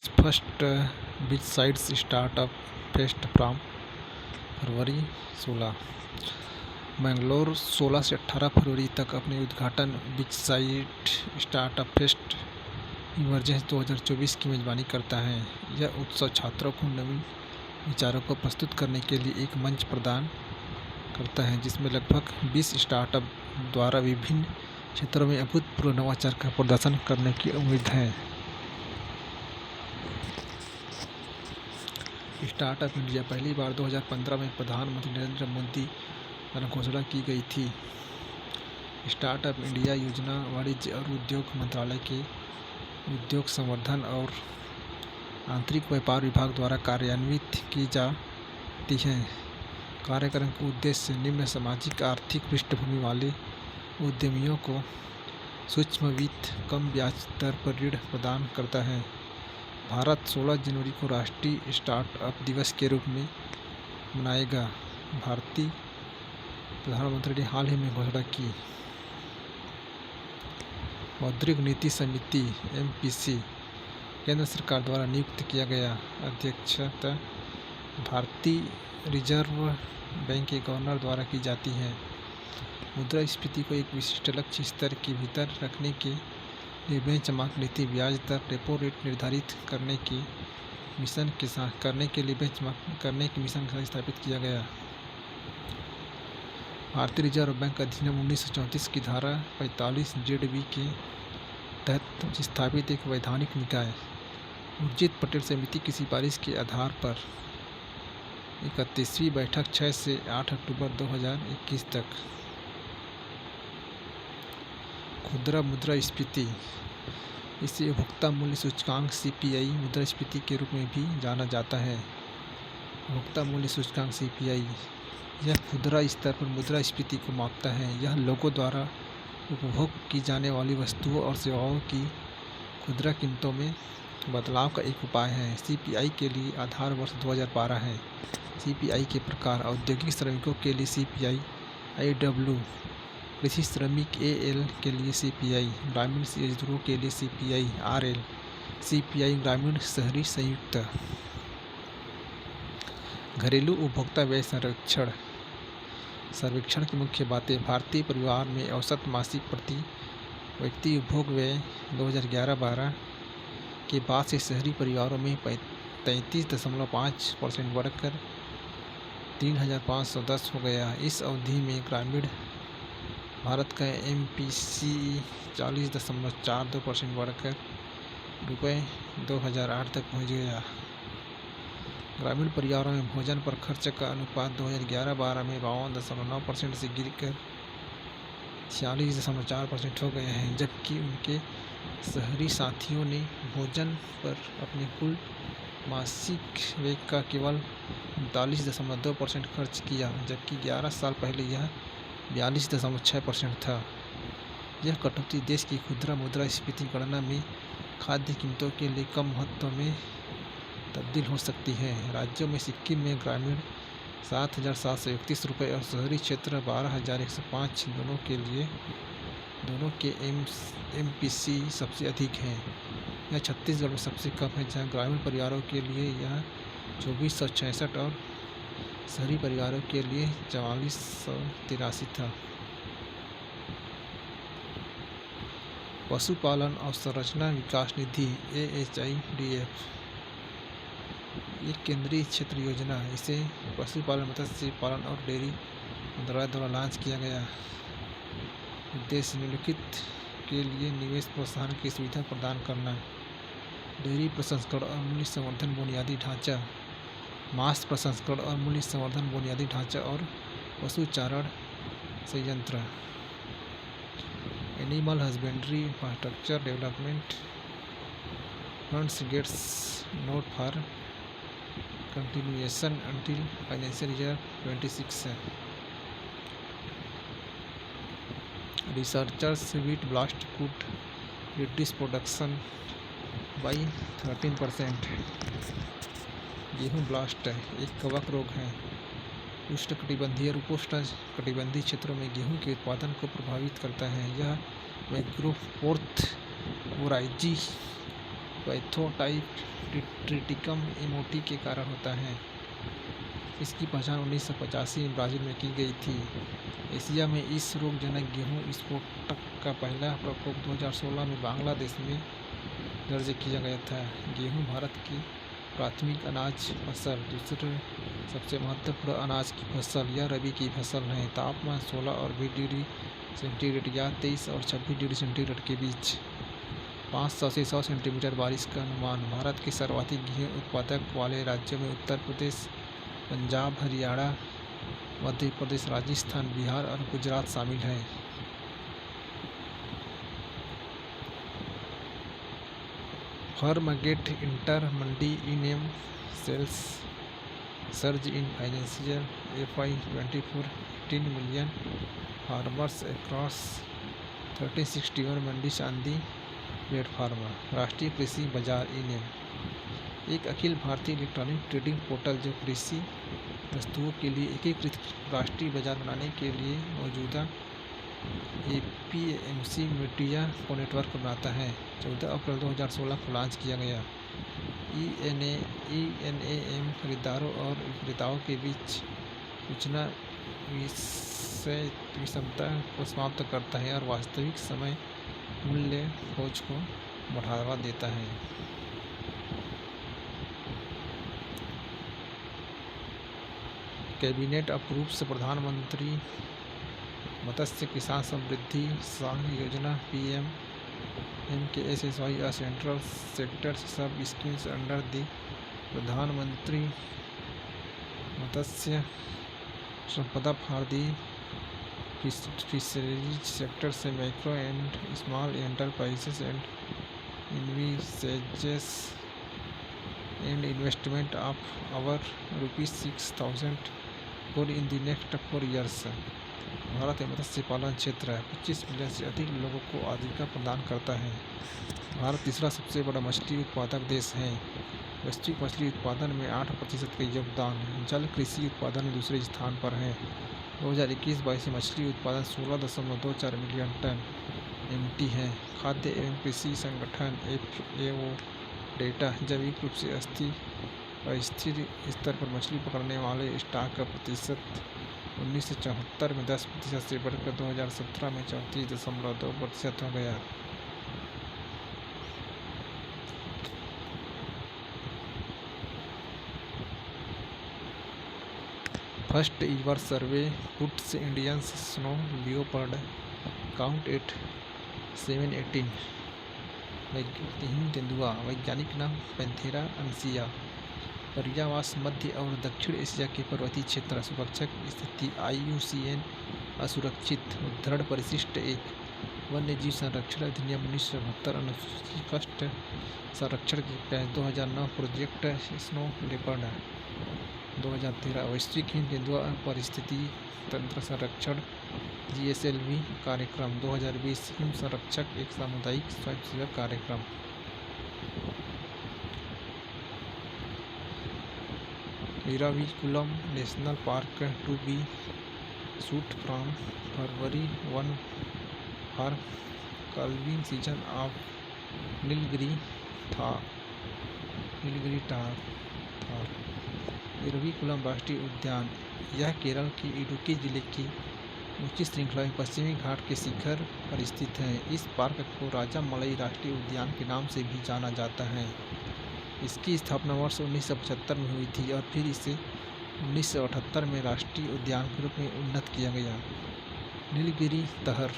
First beach sites startup fest from February 16। Mangalore 16 से 18 फरवरी तक अपने उद्घाटन beach site startup fest emergence 2024 की मेजबानी करता है। यह उत्सव छात्रों को नवीन विचारों को प्रस्तुत करने के लिए एक मंच प्रदान करता है, जिसमें लगभग 20 स्टार्टअप द्वारा विभिन्न क्षेत्रों में अभूतपूर्व नवाचार का प्रदर्शन करने की उम्मीद है। स्टार्टअप इंडिया पहली बार 2015 में प्रधानमंत्री नरेंद्र मोदी द्वारा घोषणा की गई थी। स्टार्टअप इंडिया योजना वाणिज्य और उद्योग मंत्रालय के उद्योग संवर्धन और आंतरिक व्यापार विभाग द्वारा कार्यान्वित की जाती है। कार्यक्रम का उद्देश्य निम्न सामाजिक आर्थिक पृष्ठभूमि वाले उद्यमियों को सूक्ष्म वित्त, कम ब्याज दर पर ऋण प्रदान करता है। भारत 16 जनवरी को राष्ट्रीय स्टार्टअप दिवस के रूप में मनाएगा। भारतीय प्रधानमंत्री ने हाल ही में घोषणा की। मौद्रिक नीति समिति (MPC) केंद्र सरकार द्वारा नियुक्त किया गया। अध्यक्षता भारतीय रिजर्व बैंक के गवर्नर द्वारा की जाती है। मुद्रास्फीति को एक विशिष्ट लक्ष्य स्तर के भीतर रखने के लिए बेंचमार्क नीति ब्याज दर रेपो रेट निर्धारित करने के मिशन के साथ स्थापित किया गया। भारतीय रिजर्व बैंक अधिनियम 1934 की धारा 45 ZB के तहत स्थापित एक वैधानिक निकाय। उर्जित पटेल समिति की सिफारिश के आधार पर 31वीं बैठक 6 से 8 अक्टूबर 2021 तक। खुदरा मुद्रास्फीति, इसे उपभोक्ता मूल्य सूचकांक (CPI) मुद्रास्फीति के रूप में भी जाना जाता है। उपभोक्ता मूल्य सूचकांक (CPI) यह खुदरा स्तर पर मुद्रास्फीति को मापता है। यह लोगों द्वारा उपभोग की जाने वाली वस्तुओं और सेवाओं की खुदरा कीमतों में बदलाव का एक उपाय है। CPI के लिए आधार वर्ष 2012 है। CPI के प्रकार: औद्योगिक श्रमिकों के लिए CPI IW, कृषि श्रमिक AL के लिए CPI, ग्रामीण मजदूरों के लिए CPI RL, CPI ग्रामीण शहरी संयुक्त। घरेलू उपभोक्ता व्यय सर्वेक्षण की मुख्य बातें: भारतीय परिवार में औसत मासिक प्रति व्यक्ति उपभोग व्यय 2011-12 के बाद से शहरी परिवारों में 33.5% बढ़कर 3,510 हो गया। इस अवधि में ग्रामीण भारत का MPC 40.42% बढ़कर ₹2008 तक पहुंच गया। ग्रामीण परिवारों में भोजन पर खर्च का अनुपात 2011-12 में 52.9% से गिरकर 46.4% हो गया है, जबकि उनके शहरी साथियों ने भोजन पर अपने कुल मासिक व्यय का केवल 39.2% खर्च किया, जबकि 11 साल पहले यह 42.6% था। यह कटौती देश की खुदरा मुद्रास्फीति गणना में खाद्य कीमतों के लिए कम महत्व में तब्दील हो सकती है। राज्यों में सिक्किम में ग्रामीण 7,731 रुपये और शहरी क्षेत्र 12,105 दोनों के MPC सबसे अधिक हैं। यह छत्तीसगढ़ में सबसे कम है, जहां ग्रामीण परिवारों के लिए यह 2466 और शहरी परिवारों के लिए 4483 था। पशुपालन अवसंरचना विकास निधि AHIDF एक केंद्रीय क्षेत्र योजना। इसे पशुपालन, मत्स्य पालन और डेयरी मंत्रालय द्वारा लॉन्च किया गया। उद्देश्य निम्नलिखित के लिए निवेश प्रोत्साहन की सुविधा प्रदान करना: डेयरी प्रसंस्करण और मूल्य संवर्धन बुनियादी ढांचा, मांस प्रसंस्करण और मूल्य संवर्धन बुनियादी ढांचा और पशु चारण संयंत्र। Animal husbandry infrastructure development funds gets nod for continuation until financial year 26। Researchers wheat blast could reduce production by 13%। गेहूं ब्लास्ट एक कवक रोग है। उष्णकटिबंधीय और उपोष्ण कटिबंधीय क्षेत्रों में गेहूं के उत्पादन को प्रभावित करता है। यह मैक्रोपोर्थ वोराइजी पैथोटाइप ट्रिटिकम एमोटी के कारण होता है। इसकी पहचान 1985 में ब्राज़ील में की गई थी। एशिया में इस रोगजनक गेहूँ स्फोटक का पहला प्रकोप 2016 में बांग्लादेश में दर्ज किया गया था। गेहूँ भारत की प्राथमिक अनाज फसल, दूसरे सबसे महत्वपूर्ण अनाज की फसल। यह रबी की फसल है। तापमान 16 और 20 डिग्री सेंटीग्रेड या 23 और 26 डिग्री सेंटीग्रेड के बीच। 500 से 100 सेंटीमीटर बारिश का अनुमान। भारत के सर्वाधिक गेहूँ उत्पादक वाले राज्यों में उत्तर प्रदेश, पंजाब, हरियाणा, मध्य प्रदेश, राजस्थान, बिहार और गुजरात शामिल हैं। Farmgate inter mandi eNAM sales surge in financial FY 24 18 million farmers across 1361 mandi चांदी प्लेटफार्म। राष्ट्रीय कृषि बाजार इनेम एक Akhil Bharatiya electronic trading portal जो कृषि वस्तुओं के लिए एकीकृत राष्ट्रीय बाजार बनाने के लिए मौजूदा APMC मीडिया को नेटवर्क बनाता है। 14 अप्रैल 2016 को लॉन्च किया गया। ENAM खरीदारों और विक्रेताओं के बीच सूचना विषमता को समाप्त करता है और वास्तविक समय मूल्य खोज को बढ़ावा देता है। कैबिनेट अप्रूव्स प्रधानमंत्री मत्स्य किसान समृद्धि योजना PMKSSY a central sector sub schemes under the Pradhan Mantri Matsya Sampada for the fisheries sector से micro and small enterprises and investors and investment of our ₹6,000 crore in the next 4 years। Bharat में मत्स्य पालन क्षेत्र 25 मिलियन से अधिक लोगों को आजीविका प्रदान करता है। भारत तीसरा सबसे बड़ा मछली उत्पादक देश है। वैश्विक मछली उत्पादन में 8% का योगदान। जल कृषि उत्पादन में दूसरे स्थान पर है। 2021-22 में मछली उत्पादन 16.24 मिलियन टन MT है। खाद्य एवं कृषि संगठन FAO डेटा जैविक रूप से अस्थिर स्तर पर मछली पकड़ने वाले स्टॉक का प्रतिशत 1974 में 10% से बढ़कर 2017 में 34.2% हो गया। First ever survey puts Indians snow leopard count at 718। तेंदुआ वैज्ञानिक नाम पैंथेरा अनसिया। पर्यावास मध्य और दक्षिण एशिया के पर्वतीय क्षेत्र। सुरक्षक स्थिति IUCN असुरक्षित उद्धरण परिशिष्ट 1 वन्यजीव संरक्षण अधिनियम 1972 अनुसूची फर्स्ट संरक्षण के तहत 2009 प्रोजेक्ट स्नो लेपर्ड 2013 वैश्विक हिम तेंदुआ परिस्थिति तंत्र संरक्षण GSLV कार्यक्रम 2020 हिम संरक्षक एक सामुदायिक स्वयंसेवक कार्यक्रम। Eravikulam national park to be shut from February 1 for calving season of Nilgiri tahr. Eravikulam राष्ट्रीय उद्यान यह केरल के इडुक्की जिले की ऊंची श्रृंखला में पश्चिमी घाट के शिखर पर स्थित है। इस पार्क को राजामलई राष्ट्रीय उद्यान के नाम से भी जाना जाता है। इसकी स्थापना वर्ष 1975 में हुई थी और फिर इसे 1978 में राष्ट्रीय उद्यान के रूप में उन्नत किया गया। नीलगिरी तहर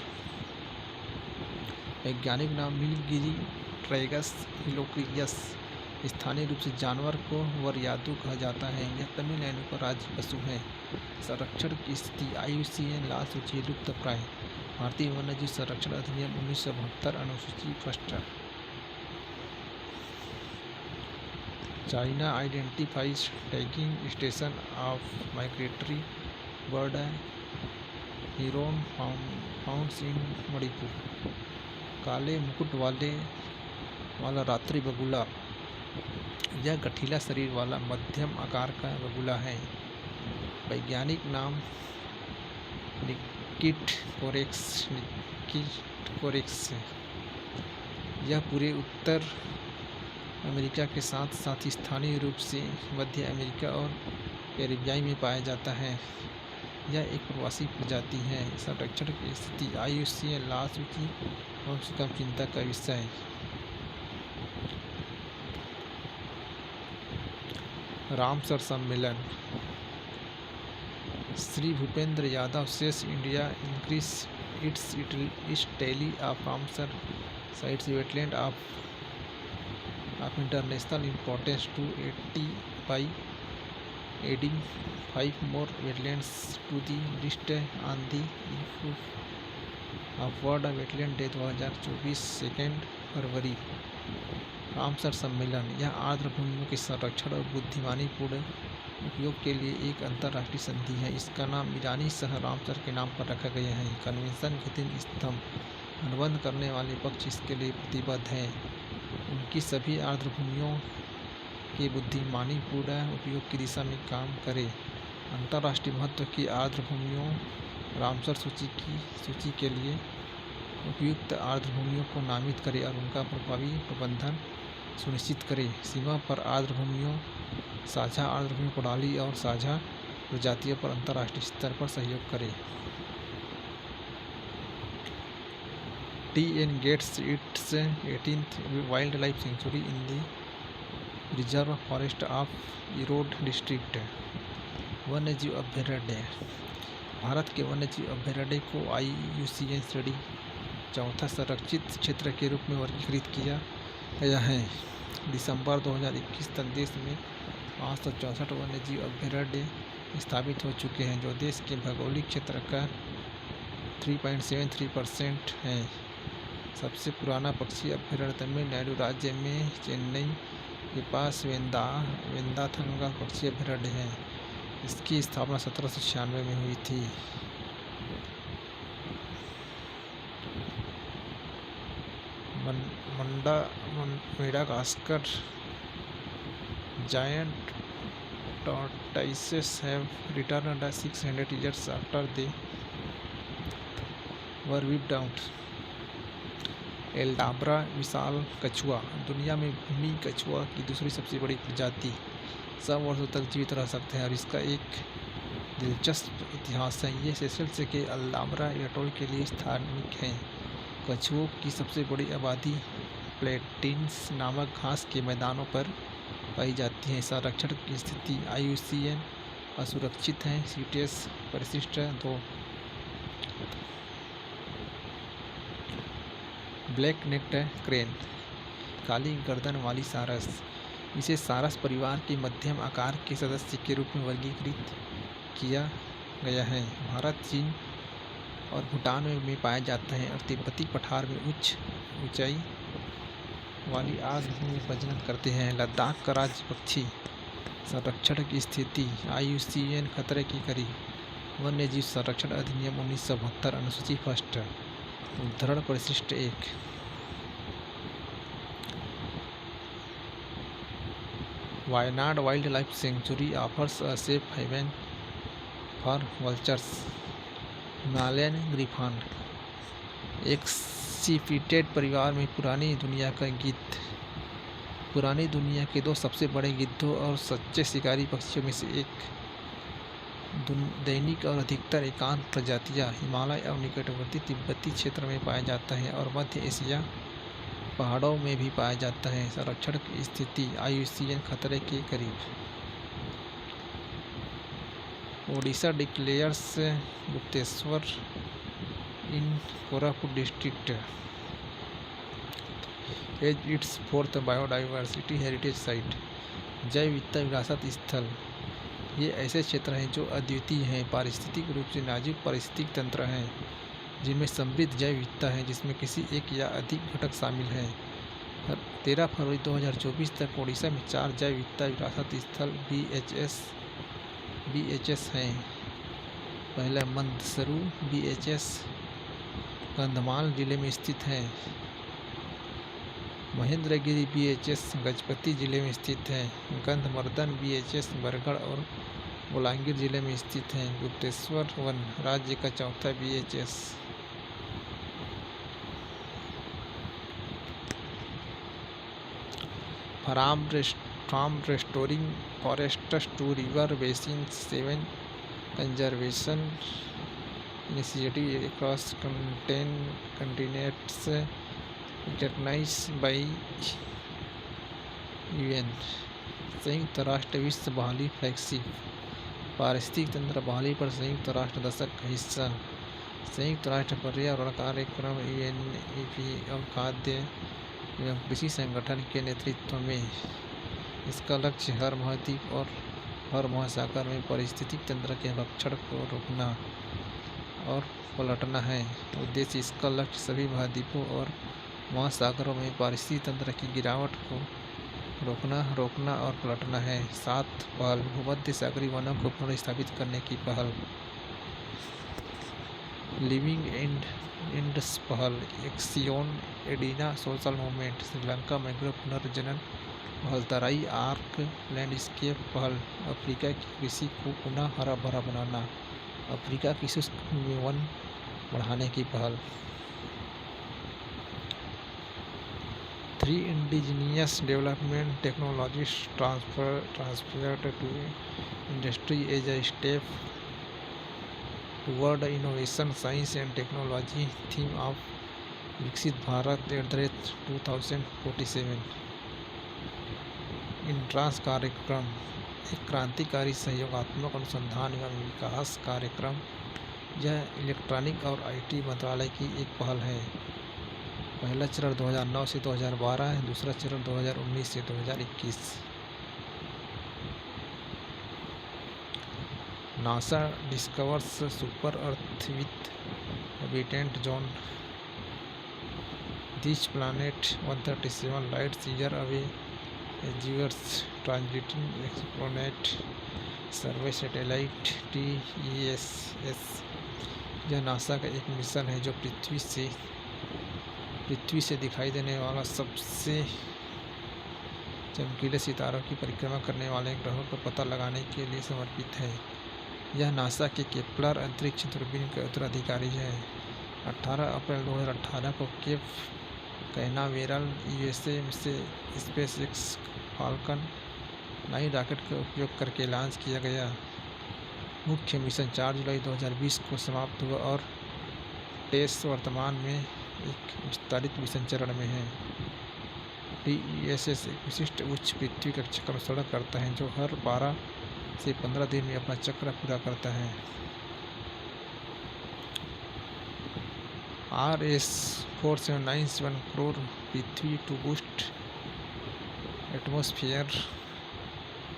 वैज्ञानिक नाम नीलगिरी ट्रैगस हिलोक्रियस। स्थानीय रूप से जानवर को वरयादू कहा जाता है। यह तमिलनाडु का राज्य पशु है। संरक्षण की स्थिति IUCN लाल सूची लुप्तप्राय। भारतीय वन्यजीव संरक्षण अधिनियम 1972 अनुसूची first. China identifies tagging station of migratory bird heron founds in Manipur. काले मुकुट वाला रात्रि बगुला। यह गठीला शरीर वाला मध्यम आकार का बगुला है। वैज्ञानिक नाम निकिट कोरेक्स। यह पूरे उत्तर अमेरिका के साथ साथ स्थानीय रूप से मध्य अमेरिका और कैरिबियाई में पाया जाता है। यह एक प्रवासी प्रजाति है। संरक्षण की स्थिति IUCN लाल सूची कम से कम चिंता का विषय। रामसर सम्मेलन। Shri Bhupender Yadav says India increase its tally of Ramsar sites wetland of international importance to 80 by adding 5 more wetlands to the list on the of World Wetland Day 2024 2 February. Ramsar सम्मेलन यह आर्द्र भूमियों के संरक्षण और बुद्धिमानीपूर्ण उपयोग के लिए एक अंतर्राष्ट्रीय संधि है। इसका नाम ईरानी शहर रामसर के नाम पर रखा गया है। कन्वेंशन के 3 स्तंभ अनुबंध करने वाले पक्ष इसके लिए प्रतिबद्ध हैं। उनकी सभी आर्द्र भूमियों के बुद्धिमानीपूर्ण उपयोग की दिशा में काम करें। अंतर्राष्ट्रीय महत्व की आर्द्र भूमियों रामसर सूची के लिए उपयुक्त आर्द्र भूमियों को नामित करें और उनका प्रभावी प्रबंधन सुनिश्चित करें। सीमा पर आर्द्र भूमियों, साझा आर्द्र भूमि प्रणाली और साझा प्रजातियों पर अंतर्राष्ट्रीय स्तर पर सहयोग करें। TN gets its 18th wildlife sanctuary in the reserve forest of Erode district. वन्यजीव अभयारण्य। भारत के वन्यजीव अभयारण्य को IUCN श्रेणी 4था संरक्षित क्षेत्र के रूप में वर्गीकृत किया गया है। दिसंबर 2021 तक देश में 564 वन्यजीव अभयारण्य स्थापित हो चुके हैं, जो देश के भौगोलिक क्षेत्र का 3.73% है। सबसे पुराना पक्षी अभयारण्य तमिलनाडु राज्य में चेन्नई के पास वेदांथंगल पक्षी अभयारण्य है। इसकी स्थापना 1796 में हुई थी। Madagascar giant tortoises have returned 600 years after they were wiped out। एल्डाब्रा विशाल कछुआ। दुनिया में भूमि कछुआ की दूसरी सबसे बड़ी प्रजाति 100 वर्षों तक जीवित रह सकते हैं और इसका एक दिलचस्प इतिहास है। ये सेशल्स के एल्डाब्रा एटोल के लिए स्थानिक है। कछुओं की सबसे बड़ी आबादी प्लेटिन्स नामक घास के मैदानों पर पाई जाती है। संरक्षण की स्थिति IUCN असुरक्षित है। सीटेस परिशिष्ट 2। Black necked crane. काली गर्दन वाली सारस। इसे सारस परिवार के मध्यम आकार के सदस्य के रूप में वर्गीकृत किया गया है। भारत, चीन और भूटान में पाया जाता है और तिब्बती पठार में उच्च ऊंचाई वाली आर्द्र भूमि में प्रजनन करते हैं। लद्दाख का राज्य पक्षी। संरक्षण की स्थिति IUCN खतरे के करीब। वन्यजीव संरक्षण अधिनियम 1972 अनुसूची फर्स्ट। उद्धरण परिशिष्ट 1। Wayanad wildlife sanctuary offers a safe haven for vultures. Himalayan griffon. एक सीफिटेड परिवार में पुरानी दुनिया का गिद्ध। पुरानी दुनिया के 2 सबसे बड़े गिद्धों और सच्चे शिकारी पक्षियों में से एक। दैनिक और अधिकतर एकांत प्रजातियां हिमालय और निकटवर्ती तिब्बती क्षेत्र में पाया जाता है और मध्य एशिया पहाड़ों में भी पाया जाता है। संरक्षण की स्थिति IUCN खतरे के करीब। Odisha declares Gupteswar in Koraput district as its 4th biodiversity heritage site. जैव विविधता विरासत स्थल। ये ऐसे क्षेत्र हैं जो अद्वितीय हैं, पारिस्थितिक रूप से नाजुक पारिस्थितिक तंत्र हैं, जिनमें समृद्ध जैव विविधता है, जिसमें किसी एक या अधिक घटक शामिल हैं। 13 फरवरी 2024 तक ओडिशा में 4 जैव विविधता विरासत स्थल BHS हैं। पहला मंदसरू BHS कंधमाल जिले में स्थित है। महेंद्रगिरी BHS गजपति जिले में स्थित है। गंधमर्दन BHS बरगढ़ और बोलांगीर जिले में स्थित है। गुप्तेश्वर वन राज्य का 4था BHS। from restoring forests to river basins. 7 conservation initiatives across continents recognized by UN. संयुक्त राष्ट्र विश्व बहाली फ्लैगशिप। पारिस्थितिक तंत्र बहाली पर संयुक्त राष्ट्र दशक का हिस्सा। संयुक्त राष्ट्र पर्यावरण कार्यक्रम UNEP और खाद्य एवं कृषि संगठन के नेतृत्व में। इसका लक्ष्य हर महाद्वीप और हर महासागर में पारिस्थितिक तंत्र के भक्षण को रोकना और पलटना है। उद्देश्य इसका लक्ष्य सभी महाद्वीपों और महासागरों में पारिस्थितिक तंत्र की गिरावट को रोकना और पलटना है। 7 पहल। भूमध्य सागरीय वनों को पुनर्स्थापित करने की पहल। लिविंग एंड्स पहल। एक्सियोन एडिना सोशल मूवमेंट। श्रीलंका मैंग्रोव पुनर्जनन पहल। तराई आर्क लैंडस्केप पहल। अफ्रीका की कृषि को पुनः हरा भरा बनाना। अफ्रीका की शुष्क भूमि में वन बढ़ाने की पहल। 3 indigenous development technologies transferred to industry as a step toward innovation science and technology. Theme of Viksit Bharat @2047। Entrance कार्यक्रम एक क्रांतिकारी सहयोगात्मक अनुसंधान एवं विकास कार्यक्रम। यह इलेक्ट्रॉनिक और IT मंत्रालय की एक पहल है। पहला चरण 2009 से 2012 है, दूसरा चरण 2019 से 2021। NASA discovers super earth with habitat zone. This planet 137 lights year away azures transiting exoplanet survey satellite TESS। यह नासा का एक मिशन है जो पृथ्वी से दिखाई देने वाला सबसे चमकीले सितारों की परिक्रमा करने वाले ग्रहों का पता लगाने के लिए समर्पित है। यह नासा के केपलर अंतरिक्ष दूरबीन का उत्तराधिकारी है। 18 अप्रैल 2018 को केप कैनावेरल USA से SpaceX फाल्कन 9 रॉकेट का उपयोग करके लॉन्च किया गया। मुख्य मिशन 4 जुलाई 2020 को समाप्त हुआ और टेस वर्तमान में एक विस्तारित मिशन चरण में है। TESS एक विशिष्ट उच्च पृथ्वी कक्षा का अनुसरण करता है जो हर 12 से 15 दिन में अपना चक्र पूरा करता है। RS-4797 crore Prithvi to boost atmosphere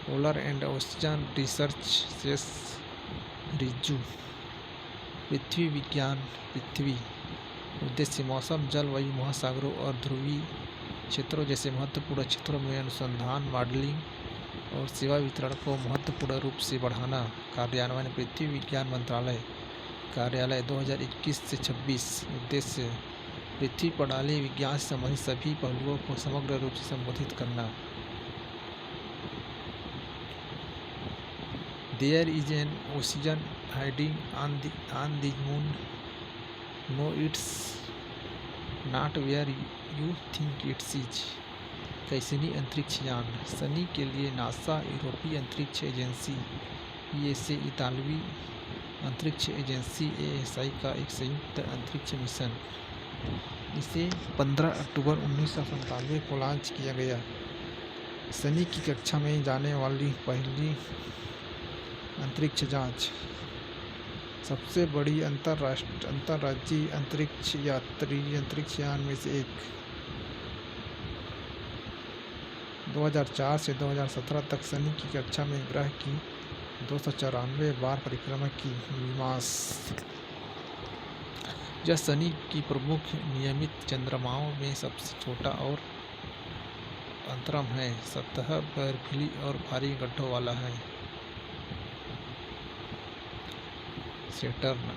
polar and ocean research cess रिजू। पृथ्वी विज्ञान। पृथ्वी उद्देश्य मौसम, जलवायु, महासागरों और ध्रुवीय क्षेत्रों जैसे महत्वपूर्ण क्षेत्रों में अनुसंधान, मॉडलिंग और सेवा वितरण को महत्वपूर्ण रूप से बढ़ाना। कार्यान्वयन पृथ्वी विज्ञान मंत्रालय कार्यालय 2021 से 26। उद्देश्य पृथ्वी प्रणाली विज्ञान से संबंधित सभी पहलुओं को समग्र रूप से संबोधित करना। There is an ocean hiding on the moon. No, it's not where you think it is. कैसनी अंतरिक्ष यान। शनि के लिए नासा, यूरोपीय अंतरिक्ष एजेंसी ESA, इतालवी अंतरिक्ष एजेंसी ASI का एक संयुक्त अंतरिक्ष मिशन। इसे 15 अक्टूबर 1997 को लॉन्च किया गया। शनि की कक्षा में जाने वाली पहली अंतरिक्ष जांच। सबसे बड़ी अंतर्राज्यीय अंतरिक्ष यान में से एक। 2004 से 2017 तक शनि की कक्षा में ग्रह की 294 बार परिक्रमा की। विमास। यह शनि की प्रमुख नियमित चंद्रमाओं में सबसे छोटा और अंतरम है। सतह बर्फीली और भारी गड्ढों वाला है। Saturn.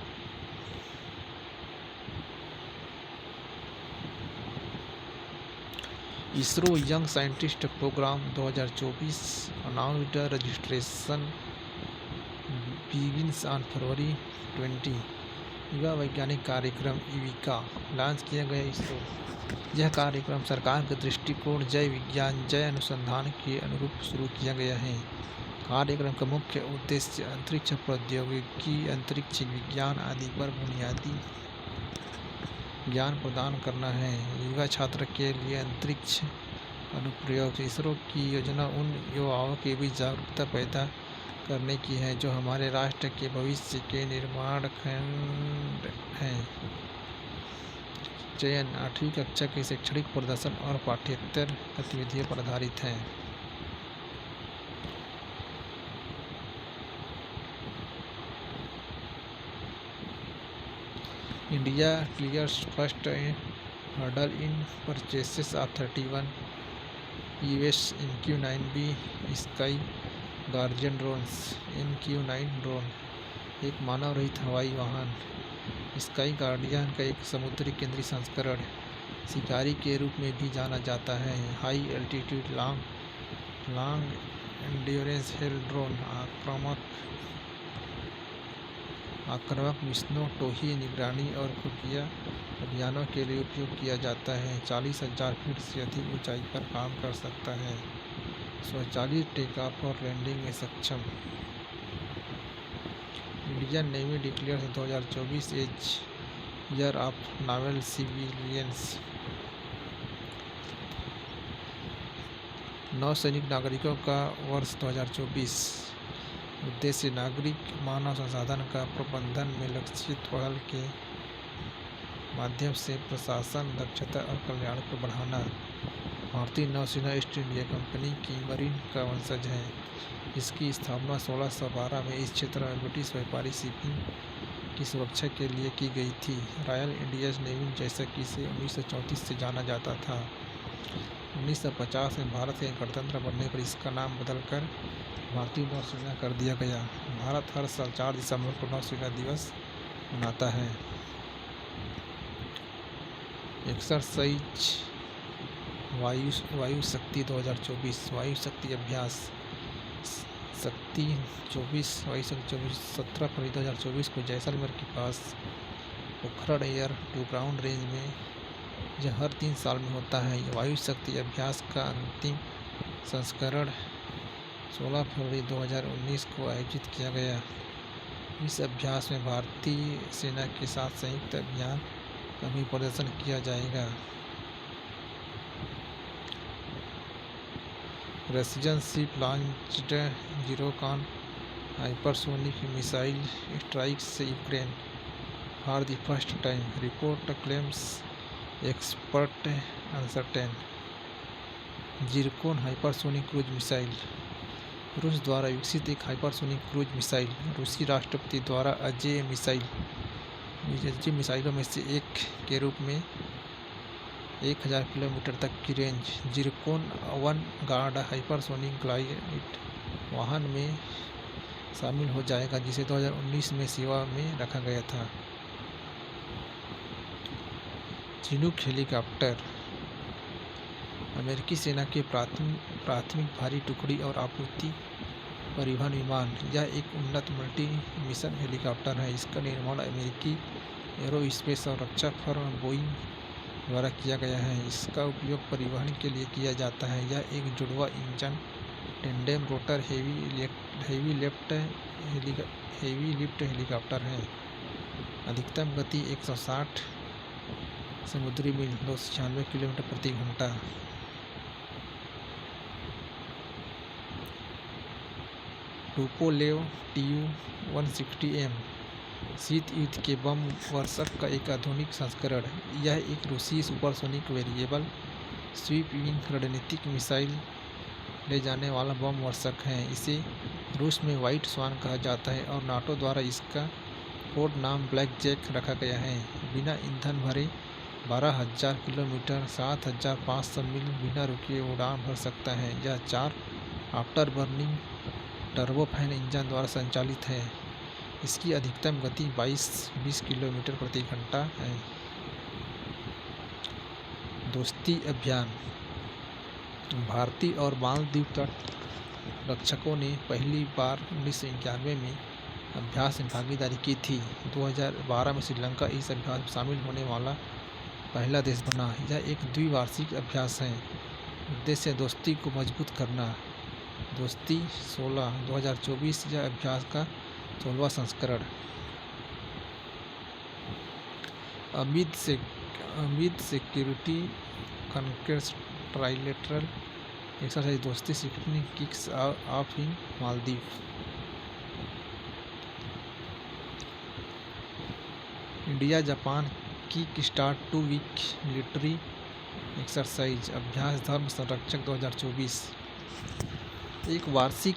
ISRO young scientist programme 2024 announced registration begins on February 20। युवा वैज्ञानिक कार्यक्रम युविका लॉन्च किया गया इसरो। यह कार्यक्रम सरकार के दृष्टिकोण जय विज्ञान जय अनुसंधान के अनुरूप शुरू किया गया है। कार्यक्रम का मुख्य उद्देश्य अंतरिक्ष प्रौद्योगिकी, अंतरिक्ष विज्ञान आदि पर बुनियादी ज्ञान प्रदान करना है। युवा छात्र के लिए अंतरिक्ष अनुप्रयोग। इसरो की योजना उन युवाओं के बीच जागरूकता पैदा करने की है जो हमारे राष्ट्र के भविष्य के निर्माण खंड हैं। चयन 8वीं कक्षा के शैक्षणिक प्रदर्शन और पाठ्येतर गतिविधियों पर आधारित है। India clears first hurdle in purchases of 31 US MQ-9B sky guardian drones. MQ-9 drone एक मानव रहित हवाई वाहन स्काई गार्डियन का एक समुद्री केंद्रीय संस्करण शिकारी के रूप में भी जाना जाता है। High altitude long endurance hello drone आक्रामक मिशनों, टोही, निगरानी और खुफिया अभियानों के लिए उपयोग किया जाता है। 40,000 फीट से अधिक ऊंचाई पर काम कर सकता है। स्वचालित टेक ऑफ और लैंडिंग में सक्षम। Indian navy declares 2024 as year of naval civilians. नौसैनिक नागरिकों का वर्ष 2024। उद्देश्य नागरिक मानव संसाधन का प्रबंधन में लक्षित पहल के माध्यम से प्रशासन, दक्षता और कल्याण को बढ़ाना। भारतीय नौसेना ईस्ट इंडिया कंपनी की मरीन का वंशज है। इसकी स्थापना 1612 में इस क्षेत्र में ब्रिटिश व्यापारी शिपिंग की सुरक्षा के लिए की गई थी। रॉयल इंडियन नेवी जैसा कि इसे 1934 से जाना जाता था। 1950 में भारत के गणतंत्र बनने पर इसका नाम बदलकर भारतीय नौसेना कर दिया गया। भारत हर साल 4 दिसंबर को नौसेना दिवस मनाता है। एक्सरसाइज वायु शक्ति 2024। वायु शक्ति अभ्यास शक्ति 24 वायु शक्ति 17 फरवरी 2024 को जैसलमेर के पास Pokhran air to ground range में यह हर 3 साल में होता है। वायु शक्ति अभ्यास का अंतिम संस्करण 16 फरवरी 2019 को आयोजित किया गया। इस अभ्यास में भारतीय सेना के साथ संयुक्त अभियान का भी प्रदर्शन किया जाएगा। Russian ship launched Zircon hypersonic missile strikes से Ukraine for the first time, report claims expert uncertain. Zircon hypersonic cruise missile रूस द्वारा विकसित एक हाइपरसोनिक क्रूज मिसाइल। रूसी राष्ट्रपति द्वारा अजेय मिसाइलों में से एक के रूप में 1000 किलोमीटर तक की रेंज ज़ीरोकॉन अवनगार्ड हाइपरसोनिक ग्लाइड वाहन में शामिल हो जाएगा, जिसे 2019 में सेवा में रखा गया था। चिनूक हेलीकॉप्टर अमेरिकी सेना के प्राथमिक भारी टुकड़ी और आपूर्ति परिवहन विमान। यह एक उन्नत मल्टी मिशन हेलीकॉप्टर है। इसका निर्माण अमेरिकी एरोस्पेस और रक्षा फर्म बोइंग द्वारा किया गया है। इसका उपयोग परिवहन के लिए किया जाता है। यह एक जुड़वा engine tandem rotor heavy lift helicopter है। अधिकतम गति 160 समुद्री मील 296 किलोमीटर प्रति घंटा। टुपोलेव Tu-160M शीत युद्ध के बम वर्षक का एक आधुनिक संस्करण। यह एक रूसी सुपरसोनिक वेरिएबल स्वीप विंग रणनीतिक मिसाइल ले जाने वाला बम वर्षक है। इसे रूस में व्हाइट स्वान कहा जाता है और नाटो द्वारा इसका कोड नाम ब्लैक जैक रखा गया है। बिना ईंधन भरे 12,000 किलोमीटर 7,500 मील बिना रुके उड़ान भर सकता है। यह 4 आफ्टर बर्निंग टर्बोफैन इंजन द्वारा संचालित है। इसकी अधिकतम गति 22-20 किलोमीटर प्रति घंटा है। दोस्ती अभियान। भारतीय और मालदीव तट रक्षकों ने पहली बार 1991 में अभ्यास में भागीदारी की थी। 2012 में श्रीलंका इस अभ्यास में शामिल होने वाला पहला देश बना। यह एक द्विवार्षिक अभ्यास है। उद्देश्य दोस्ती को मजबूत करना। दोस्ती 16 2024 यह अभ्यास का 16वां संस्करण। Amit security conference trilateral exercise Dosti security kicks off in Maldives. India Japan kick start 2 week military exercise अभ्यास धर्म संरक्षक 2024 एक वार्षिक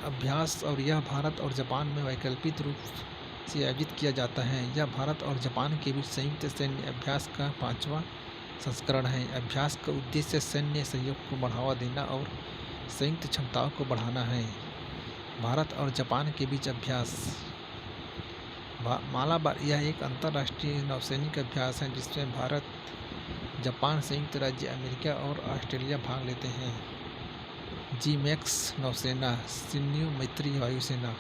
अभ्यास और यह भारत और जापान में वैकल्पिक रूप से आयोजित किया जाता है। यह भारत और जापान के बीच संयुक्त सैन्य अभ्यास का 5वां संस्करण है। अभ्यास का उद्देश्य सैन्य सहयोग को बढ़ावा देना और संयुक्त क्षमताओं को बढ़ाना है। भारत और जापान के बीच अभ्यास मालाबार यह एक अंतर्राष्ट्रीय नौसैनिक अभ्यास है जिसमें भारत, जापान, संयुक्त राज्य अमेरिका और ऑस्ट्रेलिया भाग लेते हैं। जी-मैक्स नौसेना, शिन्यू मैत्री वायुसेना।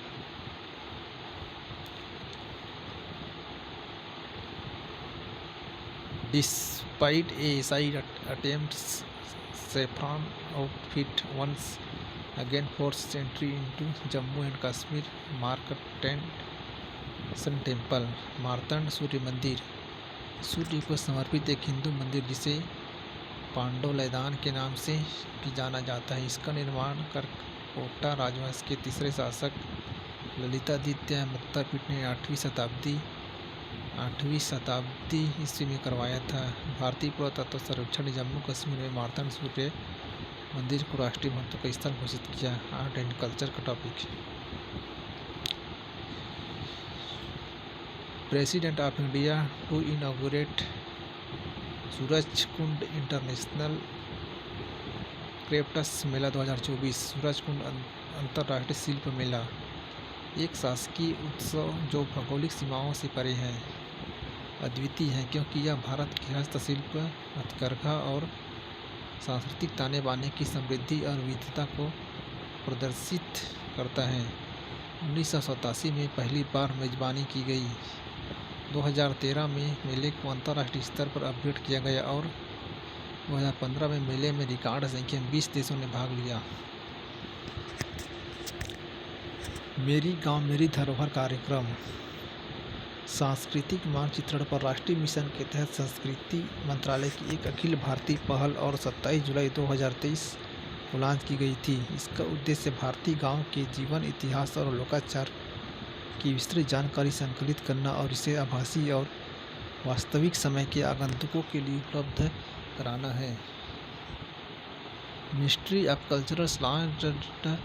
Despite side attempts, Saffron outfit once again forced entry into Jammu and Kashmir Markandeya sun temple. Martand सूर्य मंदिर सूर्य को समर्पित एक हिंदू मंदिर जिसे पांडवलैदान के नाम से भी जाना जाता है। इसका निर्माण कोटा राजवंश के तीसरे शासक ललितादित्य मुक्तापीठ ने 8वीं शताब्दी ईस्वी में करवाया था। भारतीय पुरातत्व सर्वेक्षण ने जम्मू कश्मीर में मार्तंड सूर्य मंदिर को राष्ट्रीय महत्व का स्थल घोषित किया। आर्ट एंड कल्चर का topic. President of India to inaugurate Surajkund international crafts mela 2024। Surajkund अंतर्राष्ट्रीय शिल्प मेला एक शासकीय उत्सव जो भौगोलिक सीमाओं से परे है। अद्वितीय है क्योंकि यह भारत की हस्तशिल्प, हथकरघा और सांस्कृतिक ताने बाने की समृद्धि और विविधता को प्रदर्शित करता है। 1987 में पहली बार मेजबानी की गई। 2013 में मेले को अंतर्राष्ट्रीय स्तर पर अपग्रेड किया गया और 2015 में मेले में रिकॉर्ड संख्या में 20 देशों ने भाग लिया। मेरी गांव मेरी धरोहर कार्यक्रम सांस्कृतिक मानचित्रण पर राष्ट्रीय मिशन के तहत संस्कृति मंत्रालय की एक अखिल भारतीय पहल और 27 जुलाई 2023 को लॉन्च की गई थी। इसका उद्देश्य भारतीय गांव के जीवन, इतिहास और लोकाचार की विस्तृत जानकारी संकलित करना और इसे आभासी और वास्तविक समय के आगंतुकों के लिए उपलब्ध कराना है। मिनिस्ट्री ऑफ कल्चरल लॉन्च्ड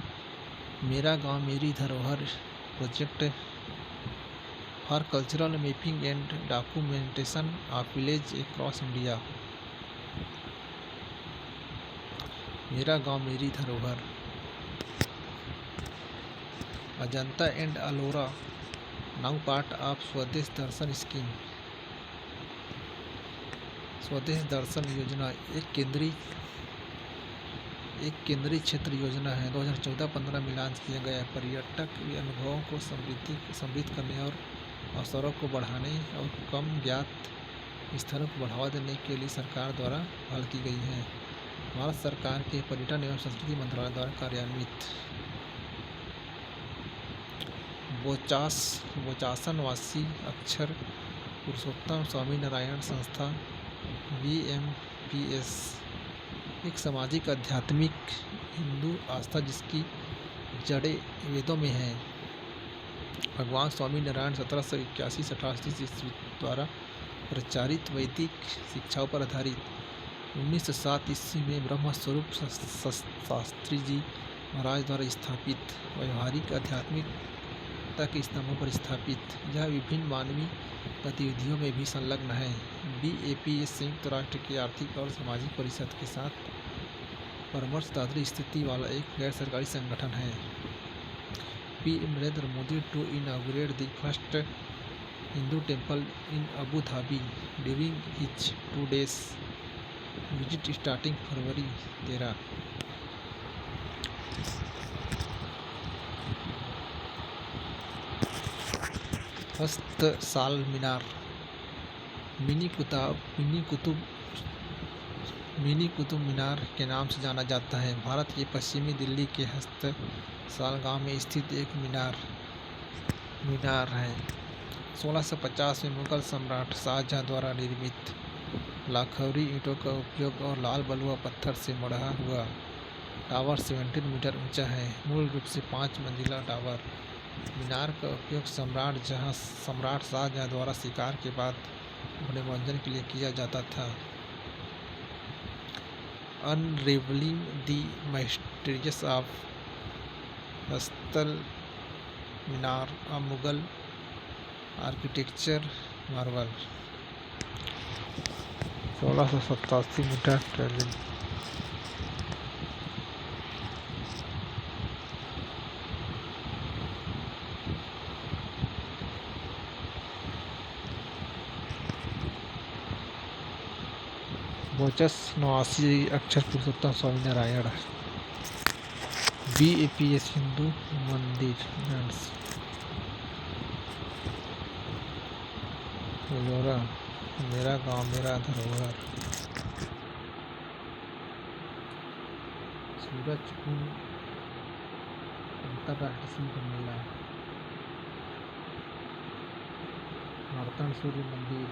मेरा गांव मेरी धरोहर project for cultural mapping and documentation of village across India. मेरा गांव मेरी धरोहर। Ajanta and Ellora now part of स्वदेश दर्शन स्कीम। स्वदेश दर्शन योजना एक केंद्रीय क्षेत्र योजना है। 2014-15 में लॉन्च किया गया। पर्यटक अनुभवों को समृद्ध करने और अवसरों को बढ़ाने और कम ज्ञात स्थलों को बढ़ावा देने के लिए सरकार द्वारा पहल की गई है। भारत सरकार के पर्यटन एवं संस्कृति मंत्रालय द्वारा कार्यान्वित। बोचासन वासी अक्षर पुरुषोत्तम स्वामी नारायण संस्था BMPS एक सामाजिक आध्यात्मिक हिंदू आस्था जिसकी जड़ें वेदों में हैं। भगवान स्वामी नारायण 1781 से 1830 ईस्वी द्वारा प्रचारित वैदिक शिक्षाओं पर आधारित। 1907 ईस्वी में ब्रह्मस्वरूप शास्त्री जी महाराज द्वारा स्थापित व्यवहारिक आध्यात्मिकता के स्तंभों पर स्थापित। यह विभिन्न मानवीय गतिविधियों में भी संलग्न है। BAPS संयुक्त राष्ट्र की आर्थिक और सामाजिक परिषद के साथ परामर्शदात्री स्थिति वाला एक गैर सरकारी संगठन है। PM Narendra Modi to inaugurate the first Hindu temple in Abu Dhabi during his 2 days visit starting February 13। हस्त साल मीनार मिनी कुतुब मीनार के नाम से जाना जाता है। भारत के पश्चिमी दिल्ली के हस्त साल गांव में स्थित एक मीनार है। 1650 में मुगल सम्राट शाहजहां द्वारा निर्मित लाखौरी ईंटों का उपयोग और लाल बलुआ पत्थर से मढ़ा हुआ टावर 17 मीटर ऊंचा है। मूल रूप से 5 मंजिला टावर मीनार का उपयोग सम्राट शाहजहां द्वारा शिकार के बाद मनोरंजन के लिए किया जाता था। Unravelling the mysteries of Hastal Minar, a Mughal architecture marvel. 1687 metre trailing बोचस 89 अक्षर पुरुषोत्तम स्वामी नारायण। BAPS हिंदू मंदिर मेरा गांव मेरा धरोहर। सूरज कुंड अंतरराष्ट्रीय शिल्प मेला। मार्तंड सूर्य मंदिर,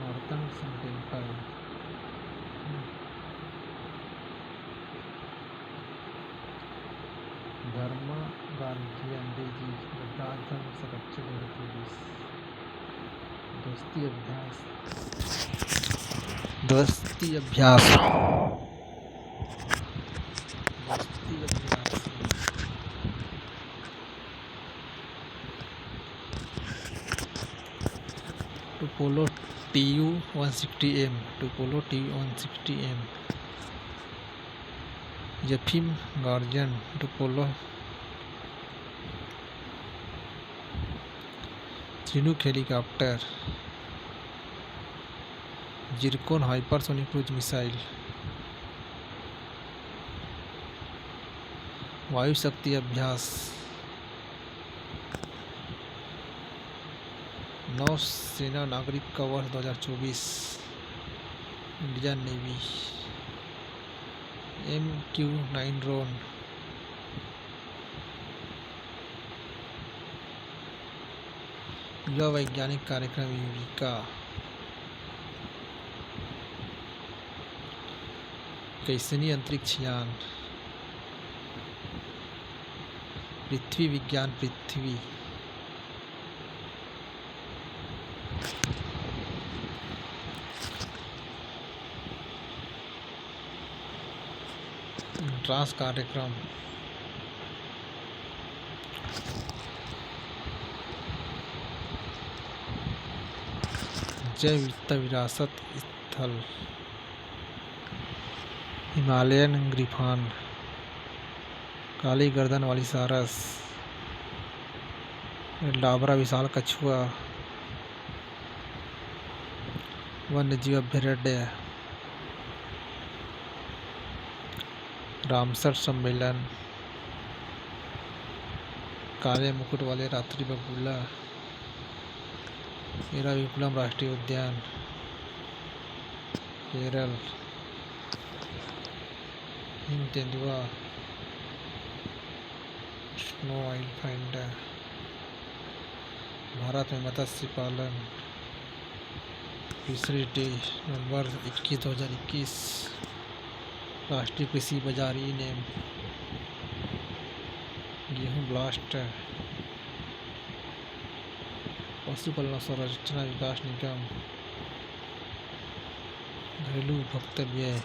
मार्तंड सन टेम्पल। धर्मा गांधी अंग्रेजी लद्दाख धर्म संरक्षण 2023। दोस्ती अभ्यास टुपोलो TU-160M यफिम Guardian Tupolev Chinook helicopter Zircon hypersonic cruise missile Vayu Shakti अभ्यास नौसेना नागरिक का वर्ष 2024 इंडियन नेवी MQ-9 ड्रोन युवा वैज्ञानिक कार्यक्रम युविका कैसनी अंतरिक्ष यान पृथ्वी विज्ञान पृथ्वी ट्रांस कार्यक्रम जैव विरासत स्थल हिमालयन ग्रिफॉन काली गर्दन वाली सारस लाबरा विशाल कछुआ वन्यजीव अभयारण्य रामसर सम्मेलन काले मुकुट वाले रात्रि बगुला एराविकुलम राष्ट्रीय उद्यान केरल हिम तेंदुआ स्नो वाइल्ड फाइंडर भारत में मत्स्य पालन फिशरी डे नवंबर 21 2021 राष्ट्रीय कृषि बाजार ई-नेम गेहूँ ब्लास्ट पशुपालन संरचना विकास निगम घरेलू उपभोक्ता व्यय